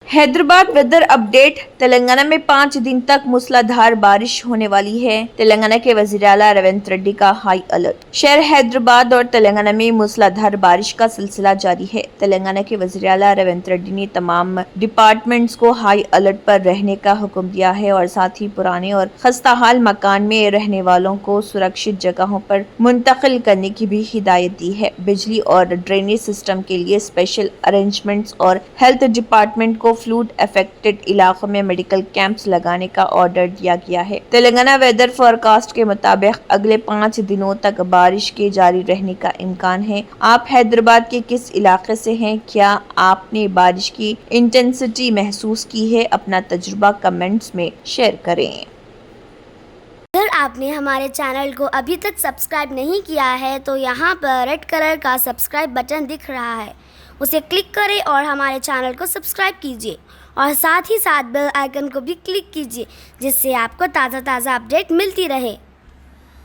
Hyderabad weather update. Telangana में 5 दिन तक मूसलाधार बारिश होने वाली है। तेलंगाना के वज़ीर आला रेवंत रेड्डी का हाई अलर्ट। शहर हैदराबाद और तेलंगाना में मूसलाधार बारिश का सिलसिला जारी है। तेलंगाना के वज़ीर आला रेवंत रेड्डी ने तमाम डिपार्टमेंट्स को हाई अलर्ट पर रहने का हुक्म दिया है और साथ ही पुराने और खस्ताहाल मकान में रहने वालों को सुरक्षित जगहों पर मुंतकिल करने की भी हिदायत दी है। बिजली और ड्रेनेज सिस्टम के लिए स्पेशल अरेंजमेंट्स और हेल्थ डिपार्टमेंट को फ्लूड अफेक्टेड इलाकों में मेडिकल कैंप्स लगाने का ऑर्डर दिया गया है। तेलंगाना वेदर फोरकास्ट के मुताबिक अगले 5 दिनों तक बारिश के जारी रहने का इम्कान है। आप हैदराबाद के किस इलाके से हैं? क्या आपने बारिश की इंटेंसिटी महसूस की है? अपना तजुर्बा कमेंट्स में शेयर करें। अगर आपने हमारे चैनल को अभी तक सब्सक्राइब नहीं किया है तो यहाँ पर रेड कलर का सब्सक्राइब बटन दिख रहा है, उसे क्लिक करें और हमारे चैनल को सब्सक्राइब कीजिए और साथ ही साथ बेल आइकन को भी क्लिक कीजिए जिससे आपको ताज़ा अपडेट मिलती रहे।